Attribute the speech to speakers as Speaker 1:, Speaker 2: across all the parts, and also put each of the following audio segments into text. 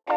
Speaker 1: Hey,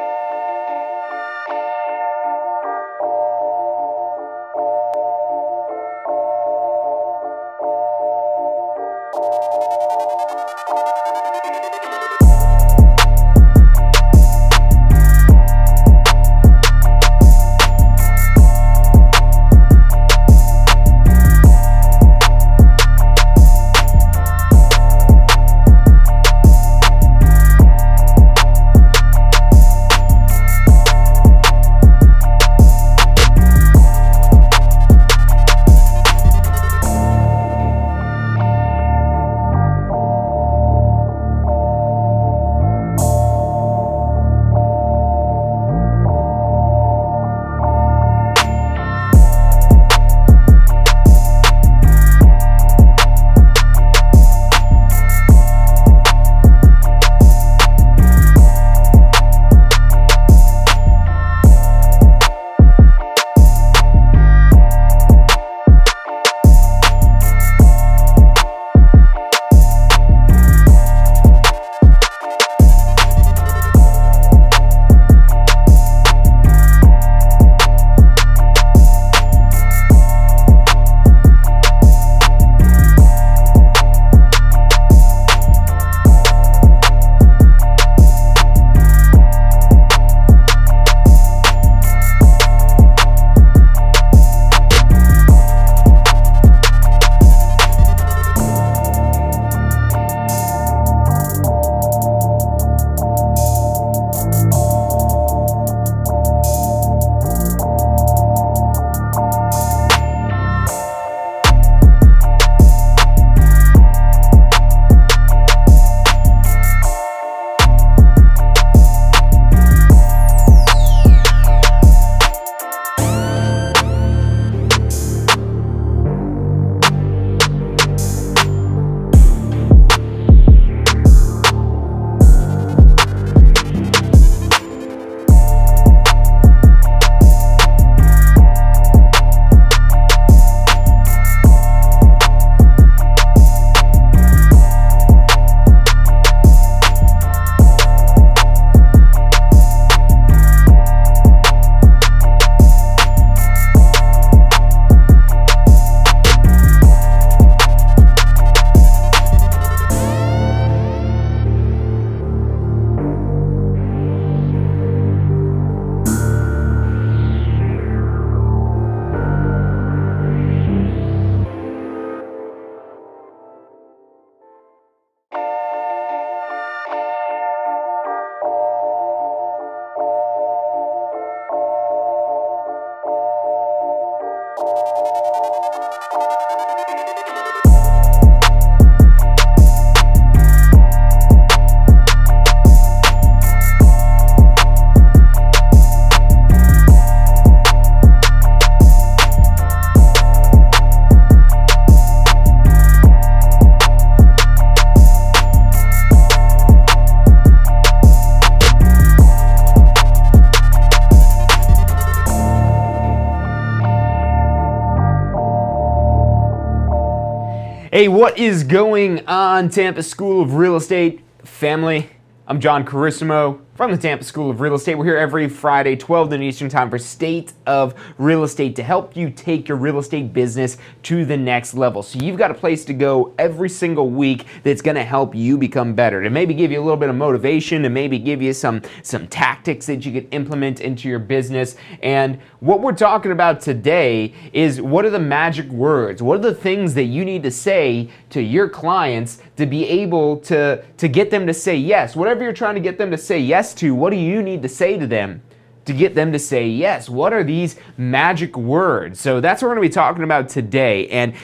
Speaker 1: what is going on, Tampa School of Real Estate family? I'm Jon Carissimo from the Tampa School of Real Estate. We're here every Friday, 12 noon Eastern Time for State of Real Estate to help you take your real estate business to the next level. So you've got a place to go every single week that's going to help you become better, to maybe give you a little bit of motivation, and maybe give you some tactics that you could implement into your business. And what we're talking about today is, what are the magic words? What are the things that you need to say to your clients to be able to get them to say yes? Whatever you're trying to get them to say yes to, what do you need to say to them to get them to say yes? What are these magic words? So that's what we're going to be talking about today. And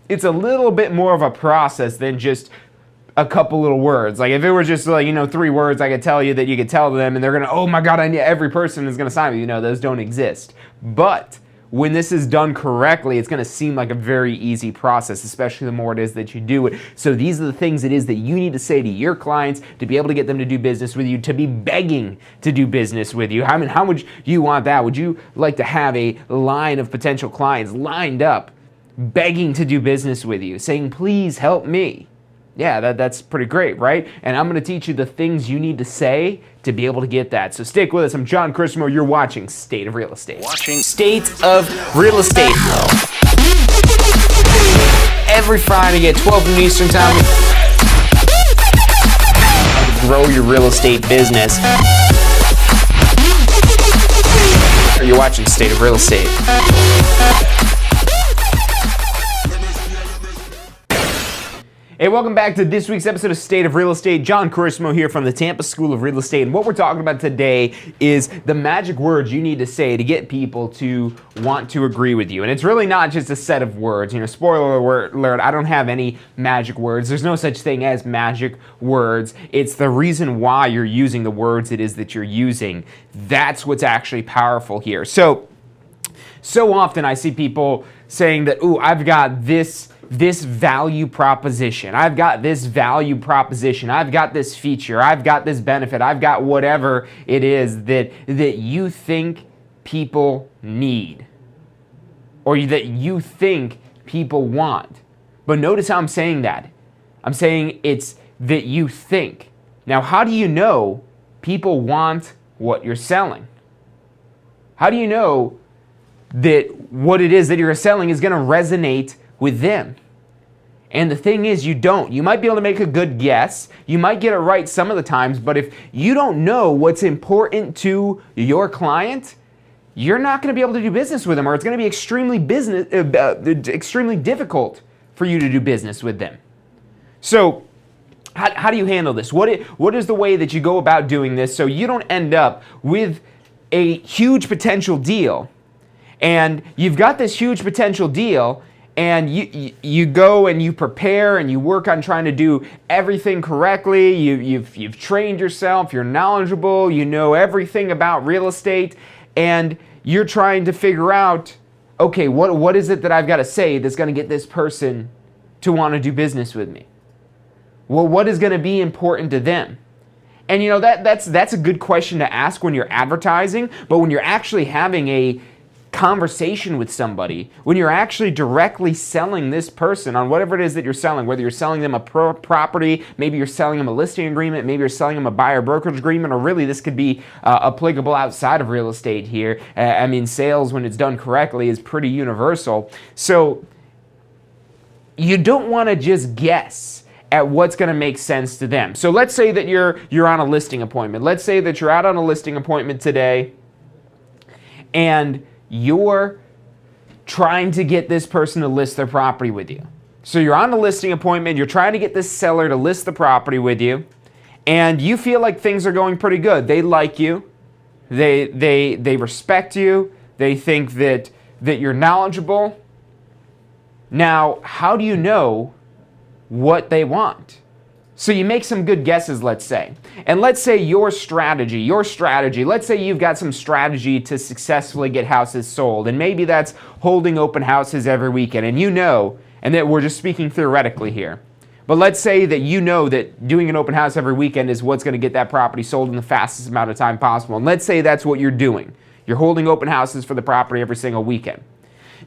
Speaker 1: it's a little bit more of a process than just a couple little words. Like if it were just like, 3 words I could tell you that you could tell them and they're going to, oh my God, I need, every person is going to sign with you. Those don't exist. But when this is done correctly, it's going to seem like a very easy process, especially the more it is that you do it. So these are the things it is that you need to say to your clients to be able to get them to do business with you, to be begging to do business with you. I mean, how would you want that? Would you like to have a line of potential clients lined up, begging to do business with you, saying, please help me? Yeah, that's pretty great, right? And I'm going to teach you the things you need to say to be able to get that. So stick with us. I'm Jon Carissimo. You're watching State of Real Estate.
Speaker 2: Watching
Speaker 1: State of Real Estate. Every Friday at 12 noon Eastern Time. Grow your real estate business. You're watching State of Real Estate. Hey, welcome back to this week's episode of State of Real Estate. Jon Carissimo here from the Tampa School of Real Estate. And what we're talking about today is the magic words you need to say to get people to want to agree with you. And it's really not just a set of words. You know, spoiler alert, I don't have any magic words. There's no such thing as magic words. It's the reason why you're using the words it is that you're using. That's what's actually powerful here. So often I see people saying that, ooh, I've got this value proposition. I've got this value proposition. I've got this feature. I've got this benefit. I've got whatever it is that you think people need or that you think people want. But notice how I'm saying that. I'm saying it's that you think. Now, how do you know people want what you're selling? How do you know that what it is that you're selling is going to resonate with them? And the thing is, you don't. You might be able to make a good guess. You might get it right some of the times, but if you don't know what's important to your client, you're not going to be able to do business with them, or it's going to be extremely difficult for you to do business with them. So how do you handle this? What is the way that you go about doing this so you don't end up with a huge potential deal, and you've got this huge potential deal, and you go and you prepare and you work on trying to do everything correctly. You've trained yourself, you're knowledgeable, you know everything about real estate, and you're trying to figure out, okay, what is it that I've got to say that's going to get this person to want to do business with me? Well, what is going to be important to them? And you know, that's a good question to ask when you're advertising, but when you're actually having a conversation with somebody, when you're actually directly selling this person on whatever it is that you're selling, whether you're selling them a property, maybe you're selling them a listing agreement, maybe you're selling them a buyer brokerage agreement, or really this could be applicable outside of real estate here. I mean, sales, when it's done correctly, is pretty universal. So you don't want to just guess at what's going to make sense to them. So let's say that you're on a listing appointment. Let's say that you're out on a listing appointment today, and you're trying to get this person to list their property with you. So you're on a listing appointment, you're trying to get this seller to list the property with you, and you feel like things are going pretty good. They like you, they respect you, they think that you're knowledgeable. Now, how do you know what they want? So you make some good guesses, let's say. And let's say your strategy, let's say you've got some strategy to successfully get houses sold. And maybe that's holding open houses every weekend. And you know, and that we're just speaking theoretically here, but let's say that you know that doing an open house every weekend is what's going to get that property sold in the fastest amount of time possible. And let's say that's what you're doing. You're holding open houses for the property every single weekend.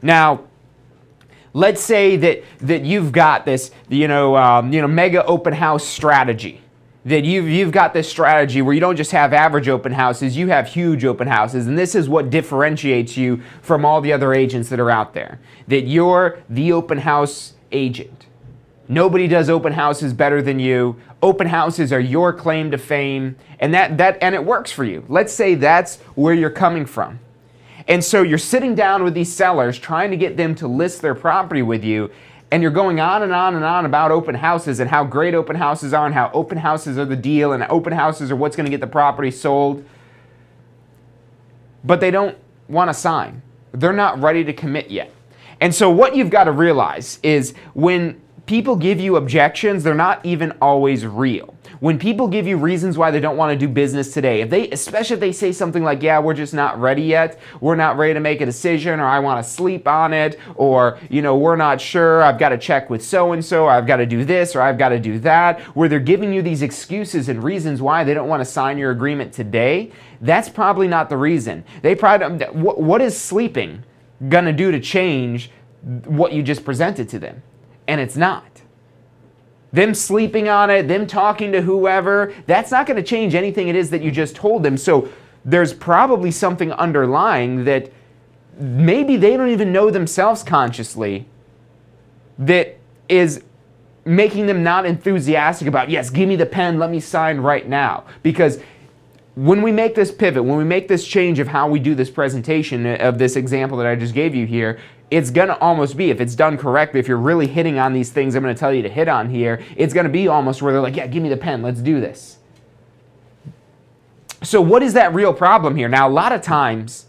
Speaker 1: Now, let's say that you've got this, mega open house strategy. That you've got this strategy where you don't just have average open houses, you have huge open houses, and this is what differentiates you from all the other agents that are out there. That you're the open house agent. Nobody does open houses better than you. Open houses are your claim to fame, and and it works for you. Let's say that's where you're coming from. And so you're sitting down with these sellers trying to get them to list their property with you, and you're going on and on and on about open houses and how great open houses are and how open houses are the deal and open houses are what's going to get the property sold. But they don't want to sign. They're not ready to commit yet. And so what you've got to realize is when people give you objections, they're not even always real. When people give you reasons why they don't want to do business today, especially if they say something like, yeah, we're just not ready yet, we're not ready to make a decision, or I want to sleep on it, or, we're not sure, I've got to check with so-and-so, or I've got to do this, or I've got to do that, where they're giving you these excuses and reasons why they don't want to sign your agreement today, that's probably not the reason. What is sleeping going to do to change what you just presented to them? And it's not. them sleeping on it, them talking to whoever, that's not going to change anything it is that you just told them. So there's probably something underlying that maybe they don't even know themselves consciously that is making them not enthusiastic about, yes, give me the pen, let me sign right now. Because when we make this pivot, when we make this change of how we do this presentation of this example that I just gave you here, it's going to almost be, if it's done correctly, if you're really hitting on these things I'm going to tell you to hit on here, it's going to be almost where they're like, yeah, give me the pen, let's do this. So what is that real problem here? Now, a lot of times,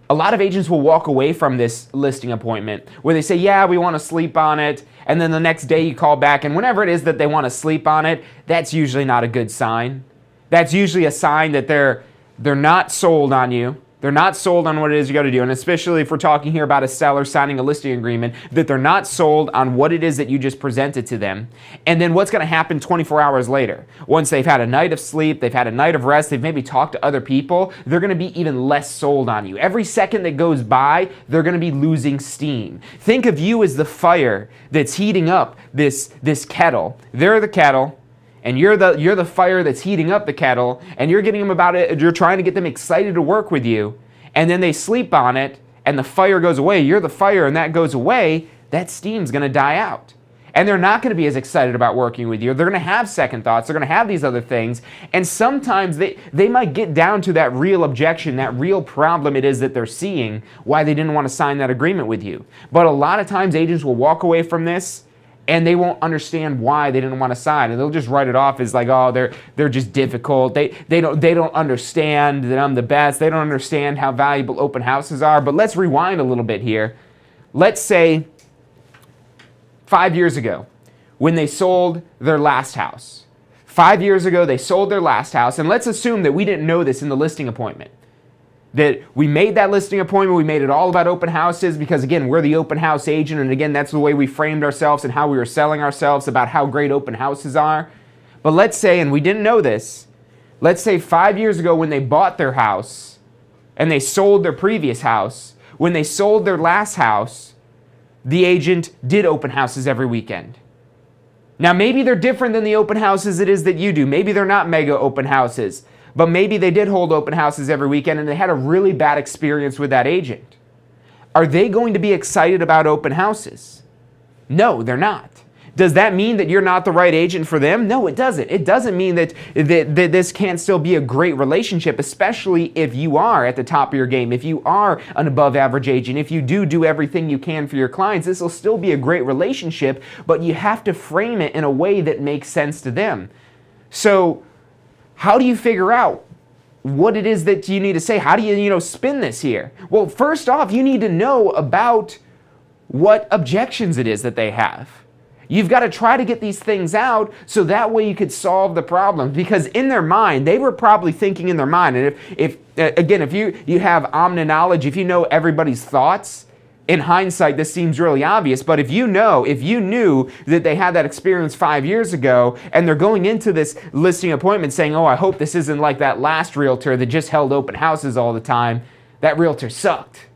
Speaker 1: a lot of agents will walk away from this listing appointment where they say, yeah, we want to sleep on it. And then the next day you call back, and whenever it is that they want to sleep on it, that's usually not a good sign. That's usually a sign that they're not sold on you. They're not sold on what it is you got to do. And especially if we're talking here about a seller signing a listing agreement, that they're not sold on what it is that you just presented to them. And then what's going to happen 24 hours later? Once they've had a night of sleep, they've had a night of rest, they've maybe talked to other people, they're going to be even less sold on you. Every second that goes by, they're going to be losing steam. Think of you as the fire that's heating up this kettle. They're the kettle. And you're the fire that's heating up the kettle, and you're getting them about it, you're trying to get them excited to work with you, and then they sleep on it, and the fire goes away. You're the fire, and that goes away. That steam's going to die out. And they're not going to be as excited about working with you. They're going to have second thoughts. They're going to have these other things. And sometimes they might get down to that real objection, that real problem it is that they're seeing, why they didn't want to sign that agreement with you. But a lot of times agents will walk away from this and they won't understand why they didn't want to sign, and they'll just write it off as like, oh, they're just difficult. They don't understand that I'm the best. They don't understand how valuable open houses are. But let's rewind a little bit here. Let's say 5 years ago, when they sold their last house. 5 years ago, they sold their last house, and let's assume that we didn't know this in the listing appointment. That we made that listing appointment, we made it all about open houses because, again, we're the open house agent, and again, that's the way we framed ourselves and how we were selling ourselves about how great open houses are. But let's say, and we didn't know this, let's say 5 years ago when they bought their house and they sold their previous house, when they sold their last house, the agent did open houses every weekend. Now, maybe they're different than the open houses it is that you do. Maybe they're not mega open houses. But maybe they did hold open houses every weekend and they had a really bad experience with that agent. Are they going to be excited about open houses? No, they're not. Does that mean that you're not the right agent for them? No, it doesn't. It doesn't mean that this can't still be a great relationship, especially if you are at the top of your game, if you are an above average agent, if you do everything you can for your clients, this will still be a great relationship, but you have to frame it in a way that makes sense to them. So, how do you figure out what it is that you need to say? How do you spin this here? Well, first off, you need to know about what objections it is that they have. You've got to try to get these things out so that way you could solve the problem. Because in their mind, they were probably thinking in their mind, and if you have omni-knowledge, if you know everybody's thoughts, in hindsight, this seems really obvious, but if you knew that they had that experience 5 years ago and they're going into this listing appointment saying, oh, I hope this isn't like that last realtor that just held open houses all the time. That realtor sucked.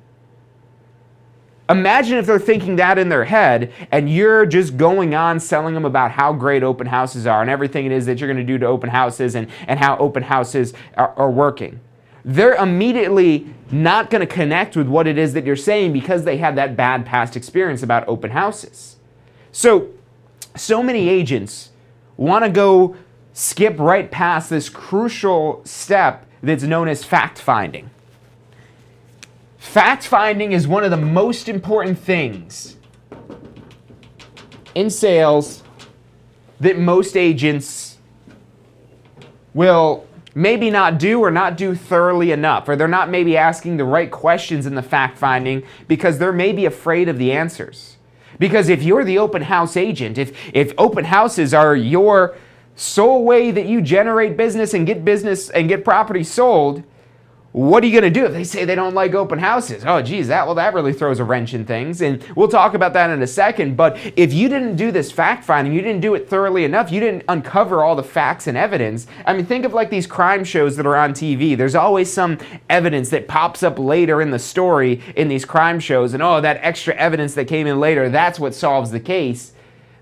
Speaker 1: Imagine if they're thinking that in their head and you're just going on selling them about how great open houses are and everything it is that you're going to do to open houses and how open houses are working. They're immediately not going to connect with what it is that you're saying because they had that bad past experience about open houses. So many agents want to go skip right past this crucial step that's known as fact-finding. Fact-finding is one of the most important things in sales that most agents will maybe not do or not do thoroughly enough, or they're not maybe asking the right questions in the fact-finding because they're maybe afraid of the answers. Because if you're the open house agent, if open houses are your sole way that you generate business and get property sold, what are you going to do if they say they don't like open houses? Oh, geez, that really throws a wrench in things. And we'll talk about that in a second. But if you didn't do this fact-finding, you didn't do it thoroughly enough, you didn't uncover all the facts and evidence. I mean, think of like these crime shows that are on TV. There's always some evidence that pops up later in the story in these crime shows. And, oh, that extra evidence that came in later, that's what solves the case.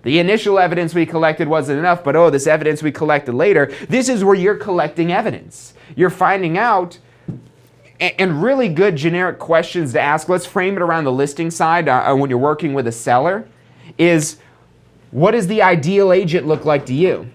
Speaker 1: The initial evidence we collected wasn't enough, but oh, this evidence we collected later. This is where you're collecting evidence. You're finding out, and really good generic questions to ask. Let's frame it around the listing side when you're working with a seller is, what does the ideal agent look like to you?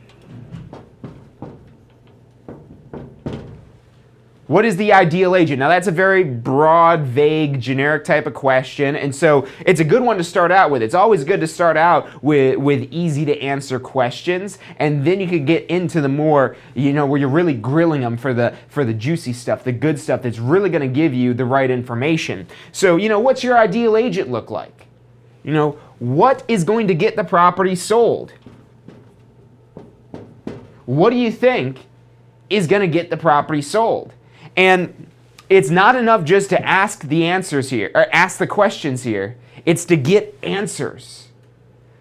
Speaker 1: What is the ideal agent? Now that's a very broad, vague, generic type of question, and so it's a good one to start out with. It's always good to start out with easy to answer questions, and then you could get into the more, where you're really grilling them for the juicy stuff, the good stuff that's really going to give you the right information. So, what's your ideal agent look like? What is going to get the property sold? What do you think is going to get the property sold? And it's not enough just to ask the answers here, or ask the questions here. It's to get answers.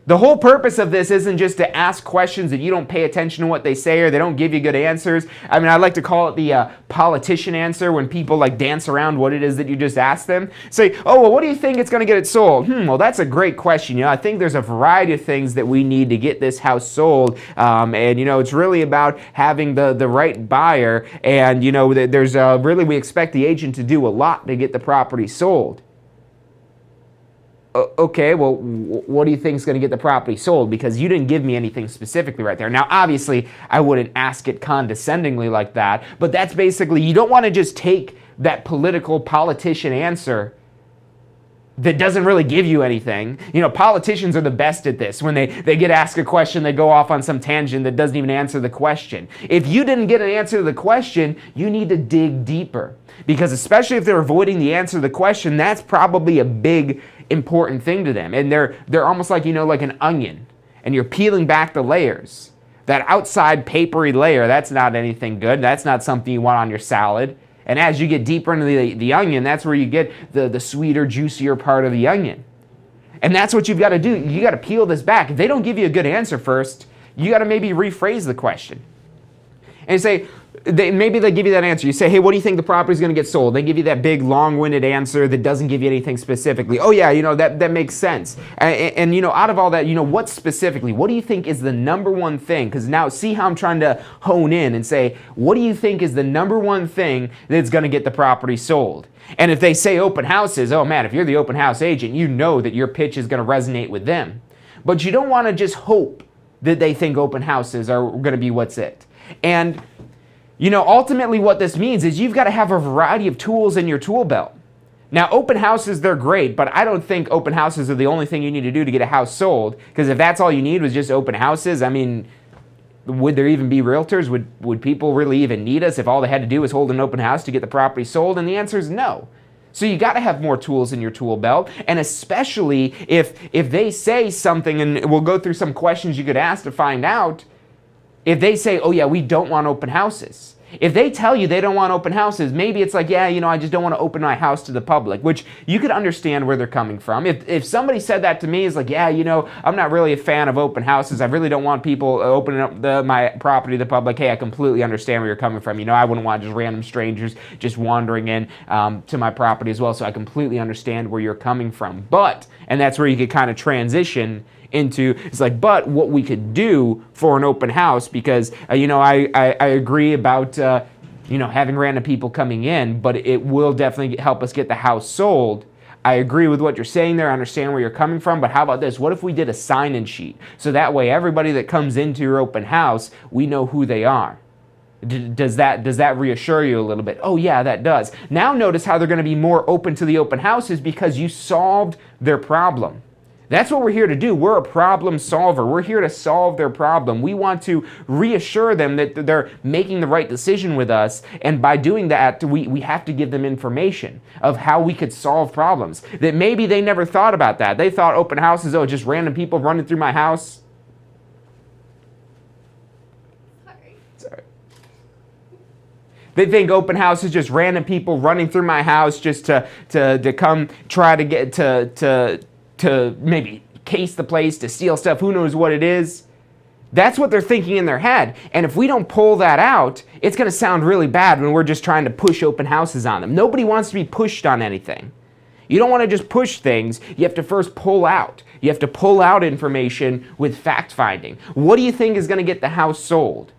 Speaker 1: The whole purpose of this isn't just to ask questions that you don't pay attention to what they say or they don't give you good answers. I mean, I like to call it the politician answer, when people dance around what it is that you just asked them. Say, oh, well, what do you think it's going to get it sold? Well, that's a great question. I think there's a variety of things that we need to get this house sold. And it's really about having the right buyer. And, there's really, we expect the agent to do a lot to get the property sold. Okay, well, what do you think is going to get the property sold? Because you didn't give me anything specifically right there. Now, obviously, I wouldn't ask it condescendingly like that, but that's basically, you don't want to just take that politician answer that doesn't really give you anything. Politicians are the best at this. When they get asked a question, they go off on some tangent that doesn't even answer the question. If you didn't get an answer to the question, you need to dig deeper. Because especially if they're avoiding the answer to the question, that's probably a big, important thing to them. And they're almost like, like an onion. And you're peeling back the layers. That outside papery layer, that's not anything good. That's not something you want on your salad. And as you get deeper into the onion, that's where you get the sweeter, juicier part of the onion. And that's what you've got to do. You got to peel this back. If they don't give you a good answer first, you got to maybe rephrase the question. And say, maybe they give you that answer. You say, hey, what do you think the property's going to get sold? They give you that big, long-winded answer that doesn't give you anything specifically. Oh, yeah, that makes sense. And out of all that, what specifically? What do you think is the number one thing? Because now, see how I'm trying to hone in and say, what do you think is the number one thing that's going to get the property sold? And if they say open houses, oh, man, if you're the open house agent, you know that your pitch is going to resonate with them. But you don't want to just hope that they think open houses are going to be what's it. And ultimately what this means is you've got to have a variety of tools in your tool belt. Now, open houses, they're great, but I don't think open houses are the only thing you need to do to get a house sold. Because if that's all you need was just open houses, I mean, would there even be realtors? Would people really even need us if all they had to do was hold an open house to get the property sold? And the answer is no. So you got to have more tools in your tool belt, and especially if they say something, and we'll go through some questions you could ask to find out. If they say, oh yeah, we don't want open houses. If they tell you they don't want open houses, maybe it's like, yeah, I just don't want to open my house to the public, which you could understand where they're coming from. If somebody said that to me, it's like, yeah, I'm not really a fan of open houses. I really don't want people opening up my property to the public. Hey, I completely understand where you're coming from. I wouldn't want just random strangers just wandering in to my property as well. So I completely understand where you're coming from. And that's where you could kind of transition into, it's like, but what we could do for an open house, because I agree about having random people coming in, but it will definitely help us get the house sold. I agree with what you're saying there. I understand where you're coming from, but how about this? What if we did a sign-in sheet? So that way everybody that comes into your open house, we know who they are. Does that reassure you a little bit? Oh yeah, that does. Now notice how they're going to be more open to the open houses because you solved their problem. That's what we're here to do. We're a problem solver. We're here to solve their problem. We want to reassure them that they're making the right decision with us, and by doing that, we have to give them information of how we could solve problems. That maybe they never thought about that. They thought open houses, oh, just random people running through my house. Sorry. They think open house is just random people running through my house just to come try to get to maybe case the place, to steal stuff, who knows what it is. That's what they're thinking in their head. And if we don't pull that out, it's going to sound really bad when we're just trying to push open houses on them. Nobody wants to be pushed on anything. You don't want to just push things. You have to first pull out. You have to pull out information with fact-finding. What do you think is going to get the house sold?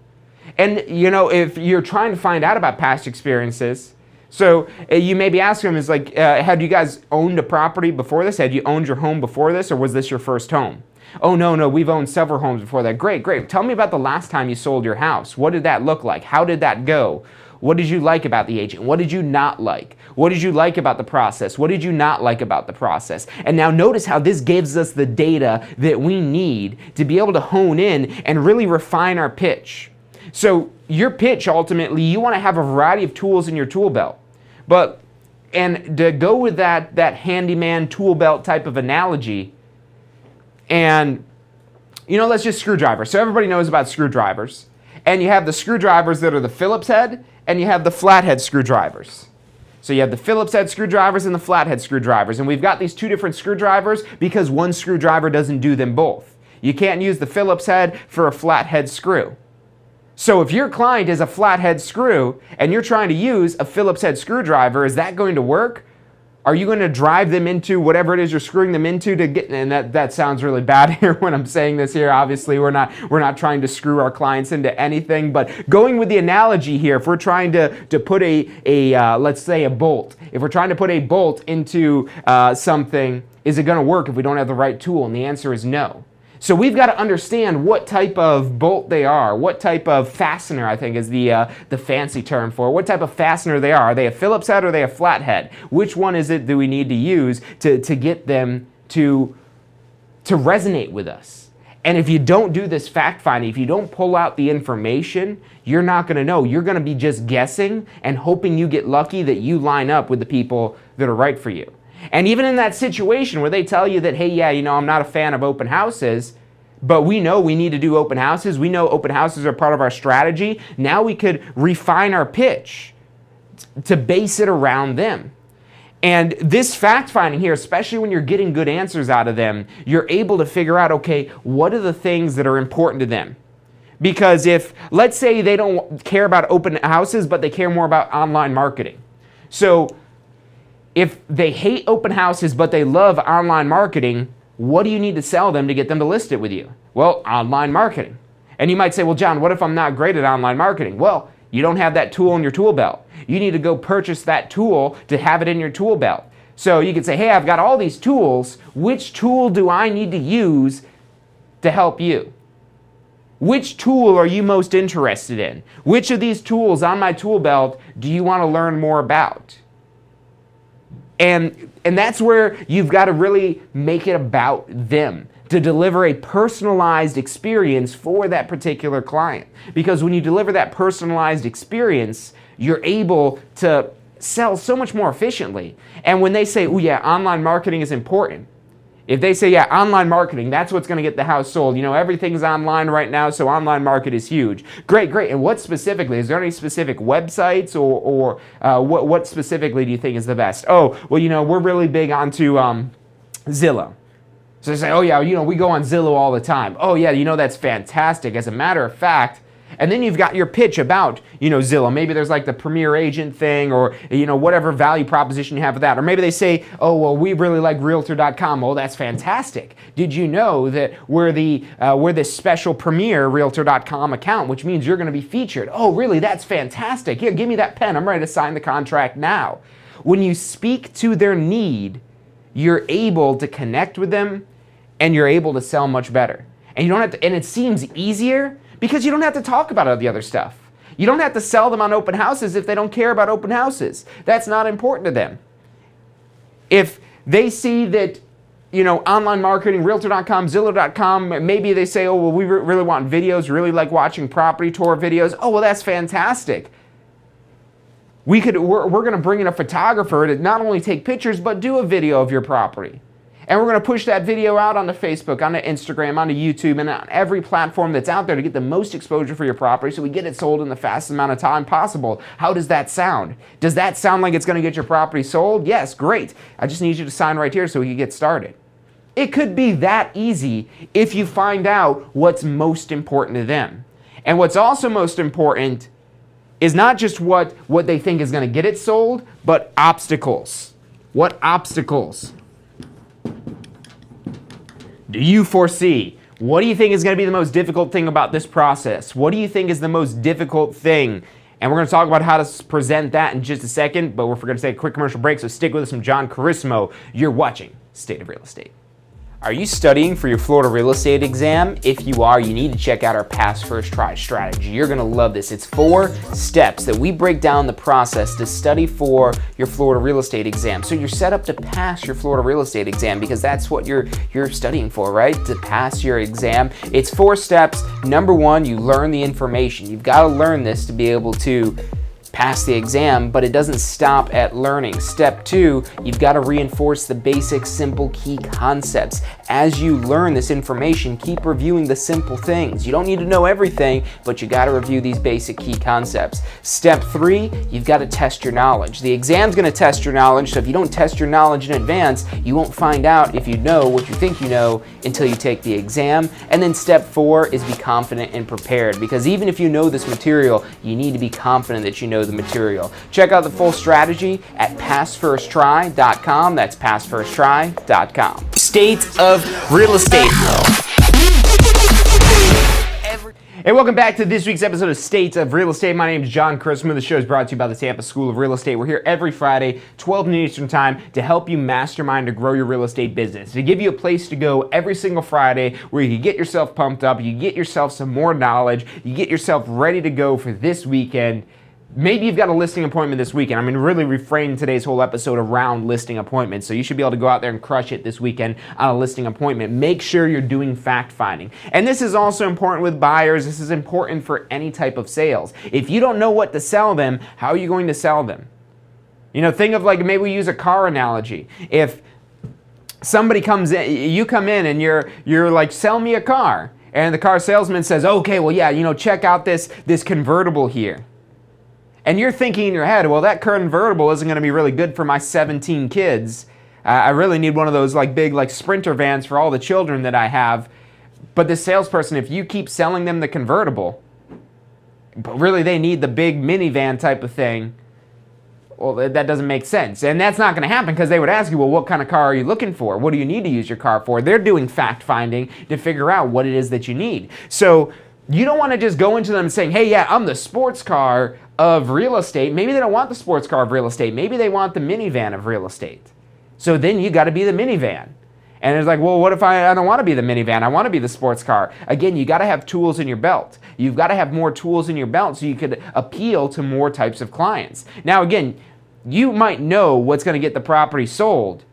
Speaker 1: And, you know, if you're trying to find out about past experiences, so you may be asking them, is like, had you guys owned a property before this? Had you owned your home before this, or was this your first home? Oh, no, we've owned several homes before that. Great. Tell me about the last time you sold your house. What did that look like? How did that go? What did you like about the agent? What did you not like? What did you like about the process? What did you not like about the process? And now notice how this gives us the data that we need to be able to hone in and really refine our pitch. So your pitch, ultimately, you want to have a variety of tools in your tool belt. And to go with that handyman tool belt type of analogy, and, you know, let's just screwdriver. So everybody knows about screwdrivers. And you have the screwdrivers that are the Phillips head, and you have the flathead screwdrivers. So you have the Phillips head screwdrivers and the flathead screwdrivers. And we've got these two different screwdrivers because one screwdriver doesn't do them both. You can't use the Phillips head for a flathead screw. So if your client is a flathead screw and you're trying to use a Phillips head screwdriver, is that going to work? Are you going to drive them into whatever it is you're screwing them into to get? And that sounds really bad here when I'm saying this here. Obviously, we're not trying to screw our clients into anything. But going with the analogy here, if we're trying to put let's say a bolt, if we're trying to put a bolt into something, is it going to work if we don't have the right tool? And the answer is no. So we've got to understand what type of bolt they are, what type of fastener, I think is the fancy term for it, what type of fastener they are. Are they a Phillips head or are they a flathead? Which one is it that we need to use to get them to resonate with us? And if you don't do this fact finding, if you don't pull out the information, you're not going to know. You're going to be just guessing and hoping you get lucky that you line up with the people that are right for you. And even in that situation where they tell you that, hey, yeah, you know, I'm not a fan of open houses, but we know we need to do open houses. We know open houses are part of our strategy. Now we could refine our pitch to base it around them. And this fact finding here, especially when you're getting good answers out of them, you're able to figure out, okay, what are the things that are important to them? Because if, let's say they don't care about open houses, but they care more about online marketing. So if they hate open houses, but they love online marketing, what do you need to sell them to get them to list it with you? Well, online marketing. And you might say, well, John, what if I'm not great at online marketing? Well, you don't have that tool in your tool belt. You need to go purchase that tool to have it in your tool belt. So you could say, hey, I've got all these tools. Which tool do I need to use to help you? Which tool are you most interested in? Which of these tools on my tool belt do you want to learn more about? And that's where you've got to really make it about them, to deliver a personalized experience for that particular client. Because when you deliver that personalized experience, you're able to sell so much more efficiently. And when they say, oh yeah, online marketing is important, if they say, yeah, online marketing, that's what's going to get the house sold. You know, everything's online right now, so online market is huge. Great. And what specifically? Is there any specific websites or what specifically do you think is the best? Oh, well, you know, we're really big onto Zillow. So they say, oh, yeah, you know, we go on Zillow all the time. Oh, yeah, you know, that's fantastic. As a matter of fact, and then you've got your pitch about, you know, Zillow. Maybe there's like the premier agent thing or, you know, whatever value proposition you have with that. Or maybe they say, oh, well, we really like Realtor.com. Oh, that's fantastic. Did you know that we're this special premier Realtor.com account, which means you're going to be featured? Oh, really? That's fantastic. Here, give me that pen. I'm ready to sign the contract now. When you speak to their need, you're able to connect with them and you're able to sell much better. And you don't have to, and it seems easier because you don't have to talk about all the other stuff. You don't have to sell them on open houses if they don't care about open houses. That's not important to them. If they see that, you know, online marketing, Realtor.com, Zillow.com, maybe they say, oh, well, we really want videos, really like watching property tour videos. Oh, well, that's fantastic. We're going to bring in a photographer to not only take pictures, but do a video of your property. And we're going to push that video out onto Facebook, onto Instagram, onto YouTube, and on every platform that's out there to get the most exposure for your property so we get it sold in the fastest amount of time possible. How does that sound? Does that sound like it's going to get your property sold? Yes, great. I just need you to sign right here so we can get started. It could be that easy if you find out what's most important to them. And what's also most important is not just what they think is going to get it sold, but obstacles. What obstacles Do you foresee? What do you think is going to be the most difficult thing about this process? What do you think is the most difficult thing? And we're going to talk about how to present that in just a second, but we're going to take a quick commercial break, so stick with us. I'm Jon Carissimo. You're watching State of Real Estate. Are you studying for your Florida real estate exam? If you are, you need to check out our Pass First Try strategy. You're going to love this. It's 4 steps that we break down the process to study for your Florida real estate exam. So you're set up to pass your Florida real estate exam because that's what you're studying for, right? To pass your exam. It's 4 steps. Number 1, you learn the information. You've got to learn this to be able to pass the exam, but it doesn't stop at learning. Step 2, you've got to reinforce the basic, simple, key concepts. As you learn this information, keep reviewing the simple things. You don't need to know everything, but you got to review these basic key concepts. Step 3, you've got to test your knowledge. The exam's going to test your knowledge, so if you don't test your knowledge in advance, you won't find out if you know what you think you know until you take the exam. And then step 4 is be confident and prepared, because even if you know this material, you need to be confident that you know the material. Check out the full strategy at passfirsttry.com. That's passfirsttry.com. State of real estate. Hey, welcome back to this week's episode of State of Real Estate. My name is Jon Carissimo. The show is brought to you by the Tampa School of Real Estate. We're here every Friday, 12 noon Eastern Time, to help you mastermind to grow your real estate business, to give you a place to go every single Friday where you can get yourself pumped up, you get yourself some more knowledge, you get yourself ready to go for this weekend. Maybe you've got a listing appointment this weekend. I'm going to really reframe today's whole episode around listing appointments. So you should be able to go out there and crush it this weekend on a listing appointment. Make sure you're doing fact finding. And this is also important with buyers. This is important for any type of sales. If you don't know what to sell them, how are you going to sell them? You know, think of, like, maybe we use a car analogy. If somebody comes in, you come in and you're like, sell me a car. And the car salesman says, okay, well, yeah, you know, check out this convertible here. And you're thinking in your head, well, that convertible isn't going to be really good for my 17 kids. I really need one of those big Sprinter vans for all the children that I have. But the salesperson, if you keep selling them the convertible, but really they need the big minivan type of thing, well, that doesn't make sense. And that's not going to happen, because they would ask you, well, what kind of car are you looking for? What do you need to use your car for? They're doing fact finding to figure out what it is that you need. So you don't want to just go into them and saying, hey, yeah, I'm the sports car of real estate. Maybe they don't want the sports car of real estate. Maybe they want the minivan of real estate. So then you got to be the minivan. And it's like, well, what if I don't want to be the minivan? I want to be the sports car. Again, you got to have tools in your belt. You've got to have more tools in your belt so you could appeal to more types of clients. Now, again, you might know what's going to get the property sold,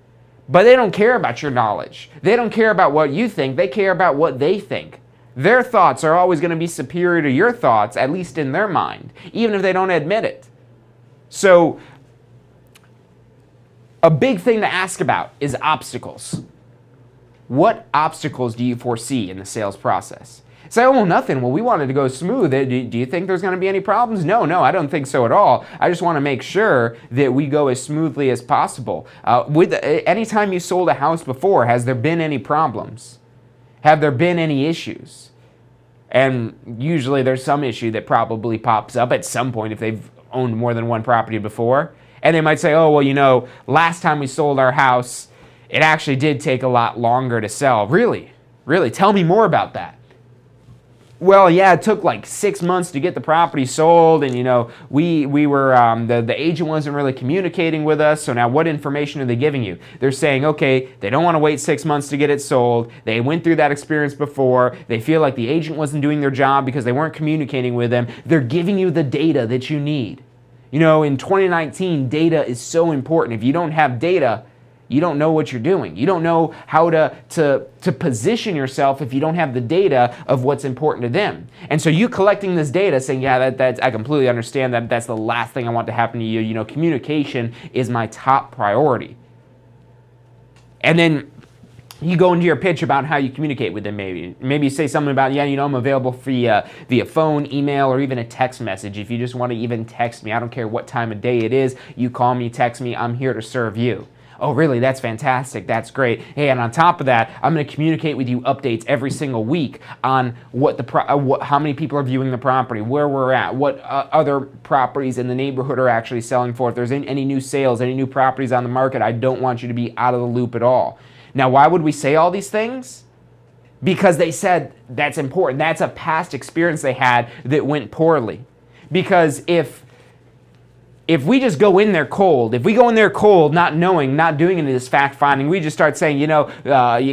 Speaker 1: but they don't care about your knowledge. They don't care about what you think. They care about what they think. Their thoughts are always going to be superior to your thoughts, at least in their mind, even if they don't admit it. So a big thing to ask about is obstacles. What obstacles do you foresee in the sales process? Say, oh, well, nothing. Well, we wanted to go smooth. Do you think there's going to be any problems? No, I don't think so at all. I just want to make sure that we go as smoothly as possible. Anytime you sold a house before, has there been any problems? Have there been any issues? And usually there's some issue that probably pops up at some point if they've owned more than one property before. And they might say, oh, well, you know, last time we sold our house, it actually did take a lot longer to sell. Really? Tell me more about that. Well, yeah, it took like 6 months to get the property sold, and you know, we were the agent wasn't really communicating with us. So now, what information are they giving you? They're saying, okay, they don't want to wait 6 months to get it sold. They went through that experience before. They feel like the agent wasn't doing their job because they weren't communicating with them. They're giving you the data that you need. You know, in 2019, data is so important. If you don't have data, you don't know what you're doing. You don't know how to position yourself if you don't have the data of what's important to them. And so you collecting this data saying, yeah, that's I completely understand that. That's the last thing I want to happen to you. You know, communication is my top priority. And then you go into your pitch about how you communicate with them. Maybe you say something about, yeah, you know, I'm available via phone, email, or even a text message. If you just want to even text me, I don't care what time of day it is. You call me, text me, I'm here to serve you. Oh, really? That's fantastic. That's great. Hey, and on top of that, I'm going to communicate with you updates every single week on how many people are viewing the property, where we're at, what other properties in the neighborhood are actually selling for. If there's any new sales, any new properties on the market, I don't want you to be out of the loop at all. Now, why would we say all these things? because they said that's important. That's a past experience they had that went poorly. Because if we just go in there cold, if we go in there cold, not knowing, not doing any of this fact finding, we just start saying,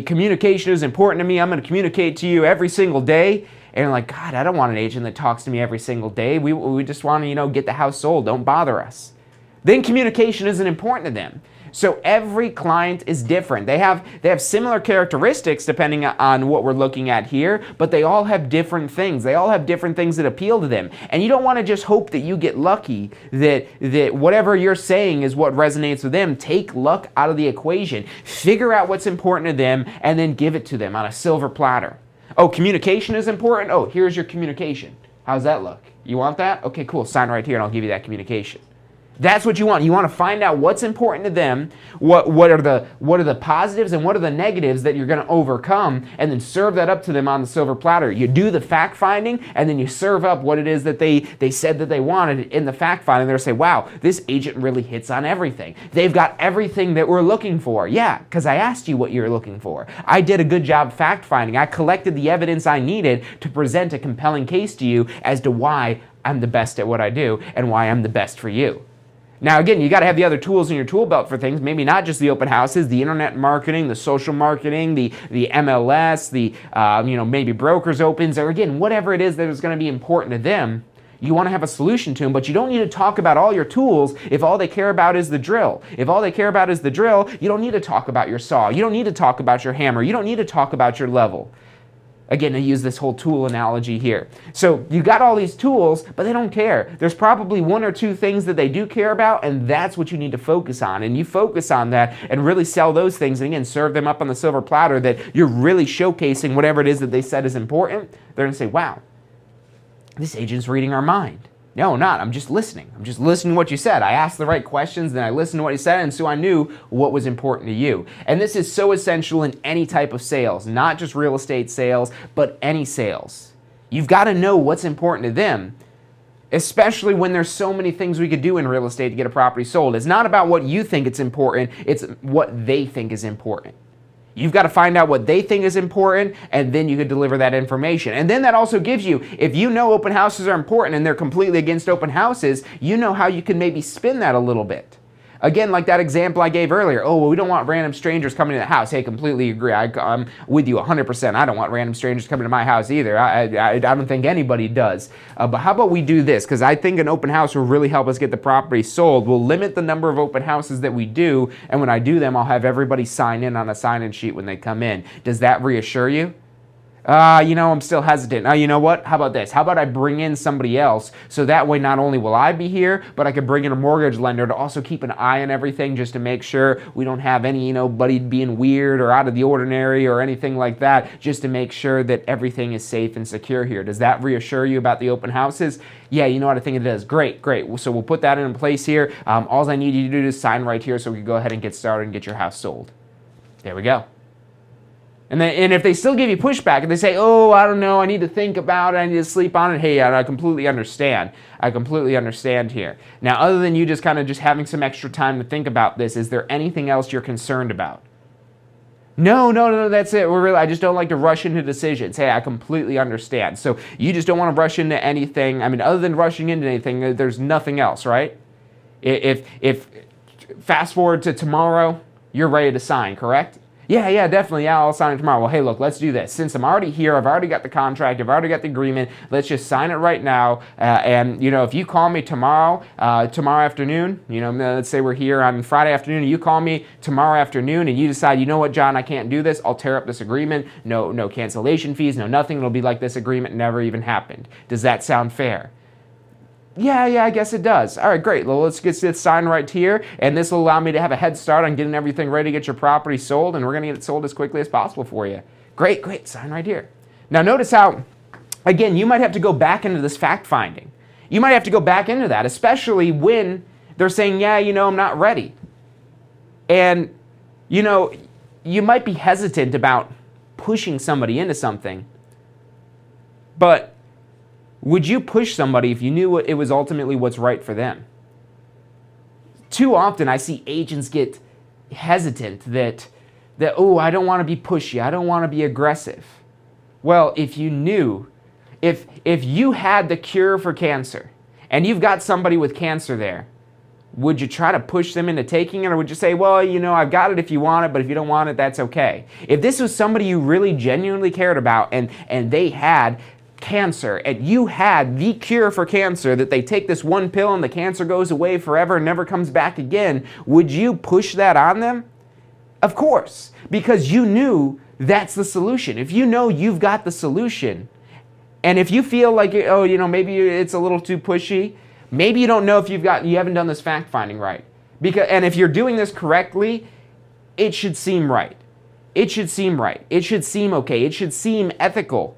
Speaker 1: communication is important to me. I'm going to communicate to you every single day. And you're like, God, I don't want an agent that talks to me every single day. We just want to, get the house sold. Don't bother us. Then communication isn't important to them. So every client is different. They have similar characteristics depending on what we're looking at here, but they all have different things. They all have different things that appeal to them. And you don't want to just hope that you get lucky, that whatever you're saying is what resonates with them. Take luck out of the equation. Figure out what's important to them and then give it to them on a silver platter. Oh, communication is important? Oh, here's your communication. How's that look? You want that? Okay, cool. Sign right here and I'll give you that communication. That's what you want. You want to find out what's important to them, what are the positives and what are the negatives that you're going to overcome, and then serve that up to them on the silver platter. You do the fact finding, and then you serve up what it is that they said that they wanted in the fact finding. They'll say, wow, this agent really hits on everything. They've got everything that we're looking for. Yeah, because I asked you what you're looking for. I did a good job fact finding. I collected the evidence I needed to present a compelling case to you as to why I'm the best at what I do and why I'm the best for you. Now, again, you got to have the other tools in your tool belt for things, maybe not just the open houses, the internet marketing, the social marketing, the MLS, maybe brokers opens, or again, whatever it is that is going to be important to them. You want to have a solution to them, but you don't need to talk about all your tools if all they care about is the drill. If all they care about is the drill, you don't need to talk about your saw. You don't need to talk about your hammer. You don't need to talk about your level. Again, I use this whole tool analogy here. So you got all these tools, but they don't care. There's probably one or two things that they do care about, and that's what you need to focus on. And you focus on that and really sell those things, and again, serve them up on the silver platter that you're really showcasing whatever it is that they said is important. They're going to say, wow, this agent's reading our mind. No, not. I'm just listening. I'm just listening to what you said. I asked the right questions, then I listened to what you said, and so I knew what was important to you. And this is so essential in any type of sales, not just real estate sales, but any sales. You've got to know what's important to them, especially when there's so many things we could do in real estate to get a property sold. It's not about what you think it's important, it's what they think is important. You've got to find out what they think is important, and then you can deliver that information. And then that also gives you, if you know open houses are important and they're completely against open houses, you know how you can maybe spin that a little bit. Again, like that example I gave earlier. Oh, well, we don't want random strangers coming to the house. Hey, completely agree. I'm with you 100%. I don't want random strangers coming to my house either. I don't think anybody does. But how about we do this? Because I think an open house will really help us get the property sold. We'll limit the number of open houses that we do, and when I do them, I'll have everybody sign in on a sign-in sheet when they come in. Does that reassure you? I'm still hesitant. You know what? How about this? How about I bring in somebody else so that way not only will I be here, but I could bring in a mortgage lender to also keep an eye on everything just to make sure we don't have anybody being weird or out of the ordinary or anything like that, just to make sure that everything is safe and secure here. Does that reassure you about the open houses? Yeah, you know what I think it does. Great. So we'll put that in place here. All I need you to do is sign right here so we can go ahead and get started and get your house sold. There we go. And if they still give you pushback and they say, oh, I don't know, I need to think about it, I need to sleep on it, hey, I completely understand. I completely understand here. Now, other than you just having some extra time to think about this, is there anything else you're concerned about? No, that's it. I just don't like to rush into decisions. Hey, I completely understand. So you just don't want to rush into anything. I mean, other than rushing into anything, there's nothing else, right? If fast forward to tomorrow, you're ready to sign, correct? Yeah, definitely. Yeah, I'll sign it tomorrow. Well, hey, look, let's do this. Since I'm already here, I've already got the contract, I've already got the agreement, let's just sign it right now. And if you call me tomorrow afternoon, let's say we're here on Friday afternoon, and you call me tomorrow afternoon, and you decide, you know what, John, I can't do this. I'll tear up this agreement. No cancellation fees, no nothing. It'll be like this agreement never even happened. Does that sound fair? Yeah, I guess it does. All right, great. Well, let's get this signed right here, and this will allow me to have a head start on getting everything ready to get your property sold, and we're going to get it sold as quickly as possible for you. Great. Sign right here. Now, notice how, again, you might have to go back into this fact finding. You might have to go back into that, especially when they're saying, yeah, I'm not ready. And, you might be hesitant about pushing somebody into something, but would you push somebody if you knew it was ultimately what's right for them? Too often I see agents get hesitant that I don't want to be pushy, I don't want to be aggressive. Well, if you knew, if you had the cure for cancer and you've got somebody with cancer there, would you try to push them into taking it, or would you say, well, I've got it if you want it, but if you don't want it, that's okay? If this was somebody you really genuinely cared about and they had cancer and you had the cure for cancer, that they take this one pill and the cancer goes away forever and never comes back again, would you push that on them? Of course, because you knew that's the solution. If you know you've got the solution, and if you feel like, maybe it's a little too pushy, maybe you don't know if you haven't done this fact finding right. And if you're doing this correctly, it should seem right. It should seem right. It should seem okay. It should seem ethical,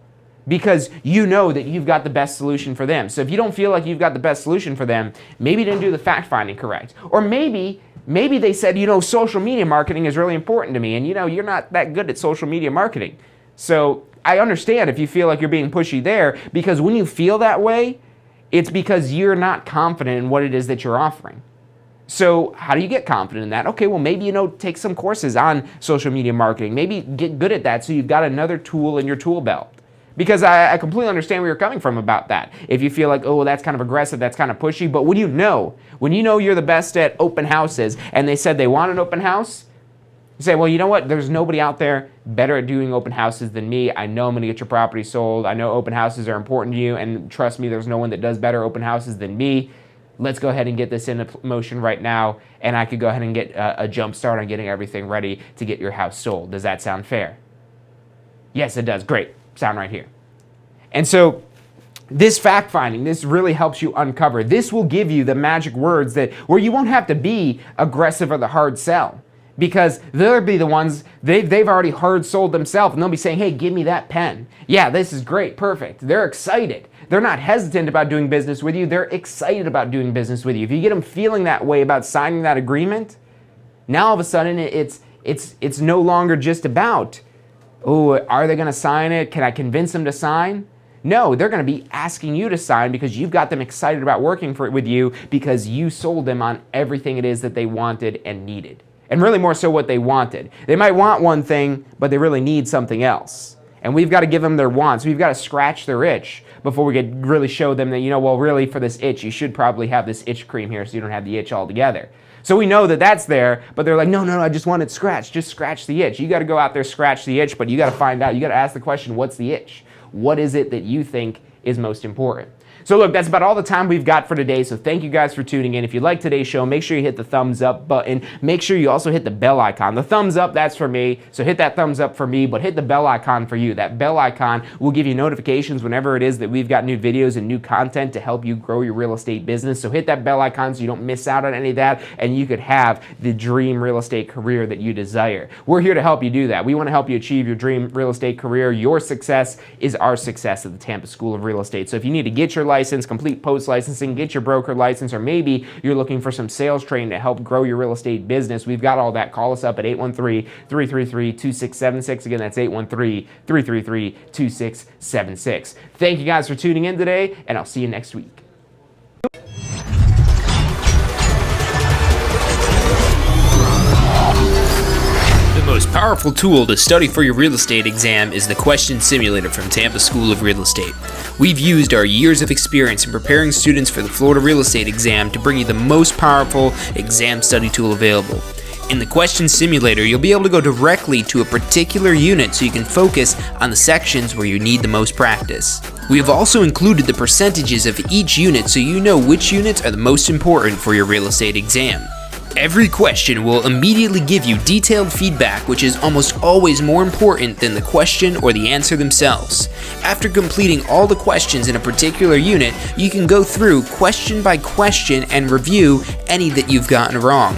Speaker 1: because you know that you've got the best solution for them. So if you don't feel like you've got the best solution for them, maybe you didn't do the fact finding correct. Or maybe they said, social media marketing is really important to me, and you're not that good at social media marketing. So I understand if you feel like you're being pushy there, because when you feel that way, it's because you're not confident in what it is that you're offering. So how do you get confident in that? Okay, well, maybe, take some courses on social media marketing. Maybe get good at that so you've got another tool in your tool belt. Because I completely understand where you're coming from about that. If you feel like, oh, that's kind of aggressive, that's kind of pushy, but when you know you're the best at open houses and they said they want an open house, you say, well, you know what? There's nobody out there better at doing open houses than me. I know I'm going to get your property sold. I know open houses are important to you, and trust me, there's no one that does better open houses than me. Let's go ahead and get this into motion right now, and I could go ahead and get a jump start on getting everything ready to get your house sold. Does that sound fair? Yes, it does. Great. Sound right here. And so this fact finding, this really helps you uncover. This will give you the magic words where you won't have to be aggressive or the hard sell. Because they'll be the ones, they've already hard sold themselves, and they'll be saying, hey, give me that pen. Yeah, this is great, perfect. They're excited. They're not hesitant about doing business with you. They're excited about doing business with you. If you get them feeling that way about signing that agreement, now all of a sudden it's no longer just about, oh, are they going to sign it? Can I convince them to sign? No, they're going to be asking you to sign because you've got them excited about working with you, because you sold them on everything it is that they wanted and needed. And really more so what they wanted. They might want one thing, but they really need something else. And we've got to give them their wants. We've got to scratch their itch before we could really show them that, really for this itch, you should probably have this itch cream here so you don't have the itch altogether. So we know that that's there, but they're like, no, I just want it scratched. Just scratch the itch. You got to go out there, scratch the itch, but you got to find out. You got to ask the question, what's the itch? What is it that you think is most important? So look, that's about all the time we've got for today, so thank you guys for tuning in. If you like today's show, make sure you hit the thumbs up button. Make sure you also hit the bell icon. The thumbs up, that's for me, so hit that thumbs up for me, but hit the bell icon for you. That bell icon will give you notifications whenever it is that we've got new videos and new content to help you grow your real estate business. So hit that bell icon so you don't miss out on any of that, and you could have the dream real estate career that you desire. We're here to help you do that. We want to help you achieve your dream real estate career. Your success is our success at the Tampa School of Real Estate. So if you need to get your license, complete post licensing, get your broker license, or maybe you're looking for some sales training to help grow your real estate business, we've got all that. Call us up at 813-333-2676. Again, that's 813-333-2676. Thank you guys for tuning in today, and I'll see you next week.
Speaker 2: The most powerful tool to study for your real estate exam is the Question Simulator from Tampa School of Real Estate. We've used our years of experience in preparing students for the Florida real estate exam to bring you the most powerful exam study tool available. In the Question Simulator, you'll be able to go directly to a particular unit so you can focus on the sections where you need the most practice. We have also included the percentages of each unit so you know which units are the most important for your real estate exam. Every question will immediately give you detailed feedback, which is almost always more important than the question or the answer themselves. After completing all the questions in a particular unit, you can go through question by question and review any that you've gotten wrong.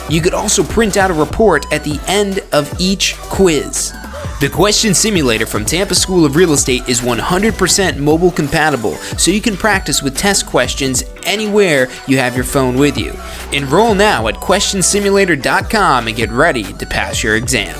Speaker 2: You could also print out a report at the end of each quiz. The Question Simulator from Tampa School of Real Estate is 100% mobile compatible, so you can practice with test questions anywhere you have your phone with you. Enroll now at questionsimulator.com and get ready to pass your exam.